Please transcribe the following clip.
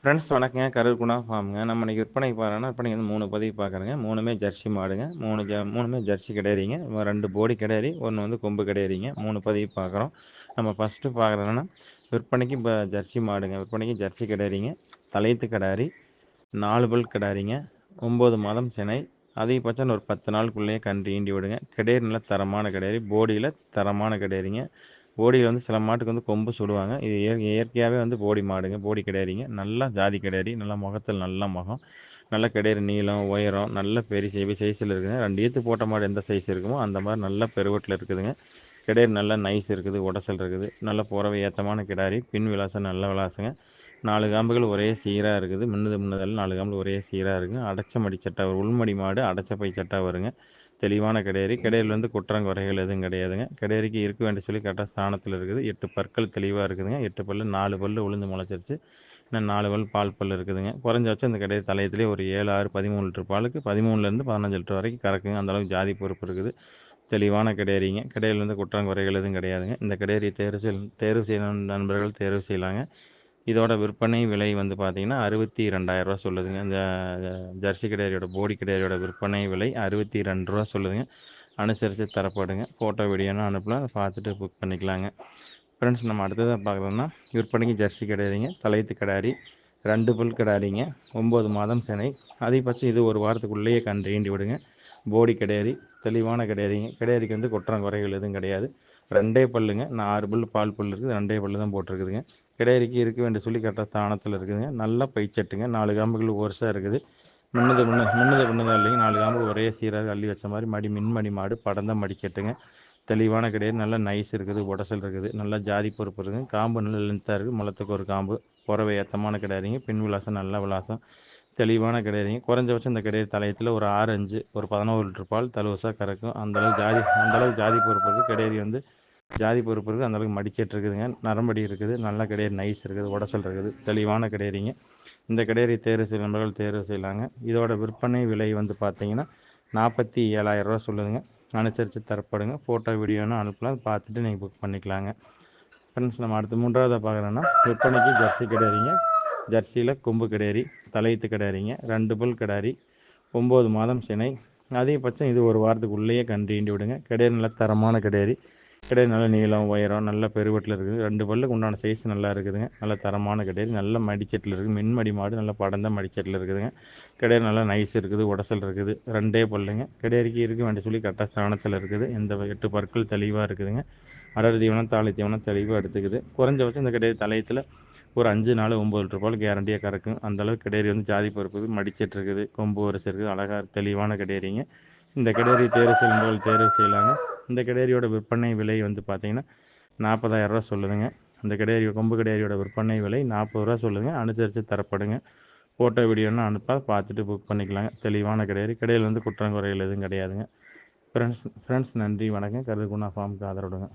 Friends வணக்கங்க. கரூர் குணா ஃபார்முங்க. நம்ம இன்னைக்கு விற்பனைக்கு பார்க்குறோன்னா, விற்பனைக்கு வந்து 3 பதிவு பார்க்குறேங்க. 3மே ஜெர்சி மாடுங்க. 3மே ஜெர்சி கிடையாதுங்க. 2 போடி கிடையாது, 1 வந்து கொம்பு கிடையாதுங்க. 3 பதிவு பார்க்குறோம். நம்ம ஃபஸ்ட்டு பார்க்குறோன்னா, விற்பனைக்கு ஜெர்சி மாடுங்க. விற்பனைக்கு ஜெர்சி கிடையாதுங்க. தலையத்து கிடாரி, 4 பல் கிடாரிங்க. 9 மாதம் சினை. அதிகபட்சம் ஒரு 10 நாளுக்குள்ளேயே கன்று ஈண்டி விடுங்க. கிடையாது நல்ல தரமான கிடையாது. போடியில் தரமான கிடையாதுங்க. போடியில் வந்து சில மாட்டுக்கு வந்து கொம்பு சுடுவாங்க. இது இயற்கையாகவே வந்து போடி மாடுங்க. போடி கிடையாதுங்க. நல்லா ஜாதி கிடையாது. நல்லா முகத்தில் நல்ல முகம். நல்ல கிடையாது நீளம் உயரம் நல்ல பெரிய சைஸில் இருக்குதுங்க. 2 ஈத்து போட்ட மாடு எந்த சைஸ் இருக்குமோ அந்த மாதிரி நல்ல பெருவட்டில் இருக்குதுங்க. கிடையாது நல்லா நைஸ் இருக்குது, உடசல் இருக்குது. நல்ல புறவை ஏற்றமான கிடாரி. பின் விலாசம் நல்ல விலாசங்க. 4 காம்புகள் ஒரே சீராக இருக்குது. முன்னதெல்லாம் 4 காம்புகள் ஒரே சீராக இருக்குங்க. அடைச்ச மடி சட்டை உள்மடி மாடு அடைச்ச பை சட்டை வருங்க. தெளிவான கிடையாது. கிடையில் வந்து குற்றங்குறைகள் எதுவும் கிடையாதுங்க. கிடையாதுக்கு இருக்க வேண்டிய சொல்லி கரெக்டாக ஸ்தானத்தில் இருக்குது. 8 பற்கள் தெளிவாக இருக்குதுங்க. 8 பல்லு 4 பல்லு உளுந்து முளைச்சிருச்சு. இன்னும் 4 பல் பால் பல் இருக்குதுங்க. குறைஞ்சபட்சம் இந்த கிடையாது தலையத்துலேயே ஒரு 7, 6, 13 லிட்டர் பாலுக்கு 13லேருந்து 15 லிட்டர் வரைக்கும் கறக்குங்க. அந்தளவுக்கு ஜாதி பொறுப்பு இருக்குது. தெளிவான கிடையாதுங்க. கிடையில் வந்து குற்றங்குறைகள் எதுவும் கிடையாதுங்க. இந்த கிடையாது தேர்வு செய்யணும் நண்பர்கள் தேர்வு செய்யலாங்க. இதோட விற்பனை விலை வந்து பார்த்தீங்கன்னா 62,000 சொல்லுதுங்க. இந்த ஜெர்சி கிடையாரியோட போடி கிடையாரியோட விற்பனை விலை 62 சொல்லுதுங்க. அனுசரித்து தரப்படுங்க. ஃபோட்டோ வீடியோன்னு அனுப்பலாம், அதை பார்த்துட்டு புக் பண்ணிக்கலாங்க. ஃப்ரெண்ட்ஸ் நம்ம அடுத்ததாக பார்க்குறோம்னா விற்பனைக்கு ஜெர்சி கிடையாதுங்க. தலையத்து கிடாரி, 2 பல் கிடாரிங்க. 9 மாதம் சினை. அதிகபட்சம் இது ஒரு வாரத்துக்குள்ளேயே கன்று ஈண்டி விடுங்க. போடி கிடையாது, தெளிவான கிடையாதுங்க. கிடையாதுக்கு வந்து குற்றம் குறைகள் எதுவும் கிடையாது. 2 பல்லுங்க. 6 பல் பால் பல் இருக்குது. 2 பல்லு தான் போட்டிருக்குதுங்க. கிடையாதுக்கு இருக்க வேண்டிய சொல்லி கரெக்டாக ஸ்தானத்தில் இருக்குதுங்க. நல்லா பைச்சட்டுங்க. 4 காம்புகள் ஒருசாக இருக்குது. முன்னது பின்னதாக இல்லைங்க. 4 காம்பு ஒரே சீராக அள்ளி வச்ச மாதிரி மின்மணி மாடு படந்த மடிச்சட்டுங்க. தெளிவான கிடையாது. நல்லா நைஸ் இருக்குது, உடசல் இருக்குது. நல்லா ஜாதி பொறுப்பு இருக்குதுங்க. காம்பு நல்லா லென்த்தாக இருக்குது. முளத்துக்கு ஒரு காம்பு. புறவை ஏற்றமான கிடையாதுங்க. பின் விலாசம் நல்ல விலாசம். தெளிவான கிடையாதுங்க. குறைஞ்சபட்சம் இந்த கிடையாது தலையத்தில் ஒரு 6, 5 ஒரு 11 லிட்டர் பால் தலுவசாக கறக்கும். அந்தளவுக்கு ஜாதி பொறுப்பு இருக்குது. கிடையாது வந்து ஜாதி பொறுப்பு இருக்குது. அந்தளவுக்கு மடிச்சிட்டு இருக்குதுங்க. நரம்படி இருக்குது. நல்லா கிடையாது நைஸ் இருக்குது, உடசல் இருக்குது. தெளிவான கிடையாதுங்க. இந்த கிடையாது தேர்வு செய்ய நண்பர்கள் தேர்வு செய்யலாங்க. இதோட விற்பனை விலை வந்து பார்த்தீங்கன்னா 47,000 சொல்லுதுங்க. அனுசரித்து தரப்படுங்க. ஃபோட்டோ வீடியோன்னு அனுப்பலாம், பார்த்துட்டு நீங்கள் புக் பண்ணிக்கலாங்க. ஃப்ரெண்ட்ஸ் நம்ம அடுத்து 3ஆவதாக பார்க்குறோன்னா விற்பனைக்கு ஜெர்சி கிடையாதுங்க. ஜெர்சியில் கொம்பு கிடையாது, தலையத்து கிடையாதுங்க. 2 பல் கிடாரி, 9 மாதம் சினை. அதிகபட்சம் இது ஒரு வாரத்துக்கு உள்ளேயே கன்று ஈண்டி விடுங்க. கிடையாது நல்ல தரமான கிடையாது. கிடையாது நல்ல நீளம் உயரம் நல்ல பெருவட்டில் இருக்குது. 2 பல்லுக்கு உண்டான சைஸ் நல்லா இருக்குதுங்க. நல்ல தரமான கிடையாது. நல்ல மடிச்சட்டில் இருக்குது. மின்மடி மாடு நல்ல படந்த மடிச்சட்டில் இருக்குதுங்க. கிடையாது நல்லா நைஸ் இருக்குது, உடசல் இருக்குது. 2 பல்லுங்க. கிடையாதுக்கு இருக்க வேண்டிய சொல்லி கரெக்டாக ஸ்தானத்தில் இருக்குது. இந்த 8 பற்கள் தெளிவாக இருக்குதுங்க. அடர் தீவனம் தாலி தீவனம் தெளிவாக எடுத்துக்குது. குறைஞ்சபட்சம் இந்த கிடையாது தலையத்தில் ஒரு 5 நாள் 9 லிட்டர் பால் கேரண்டியாக கறக்கும். அந்தளவுக்கு கிடையாது வந்து ஜாதி பொறுப்பு மடிச்சிட்டு இருக்குது. கொம்பு வரிசை இருக்குது. அழகாக தெளிவான கிடையாதுங்க. இந்த கிடையாது தேர்வு செய்யும்போது தேர்வு செய்யலாங்க. இந்த கிடையாரியோட விற்பனை விலை வந்து பார்த்தீங்கன்னா 40,000 சொல்லுதுங்க. இந்த கிடையாது கொம்பு கிடையாரியோட விற்பனை விலை 40 சொல்லுதுங்க. அனுசரித்து தரப்படுங்க. ஃபோட்டோ வீடியோன்னு அனுப்ப பார்த்துட்டு புக் பண்ணிக்கலாங்க. தெளிவான கிடையாது. கடையில் வந்து குற்றங்குறைகள் எதுவும் கிடையாதுங்க. ஃப்ரெண்ட்ஸ் நன்றி வணக்கம். கருதுகுணா ஃபார்முக்கு ஆதரவுடுங்க.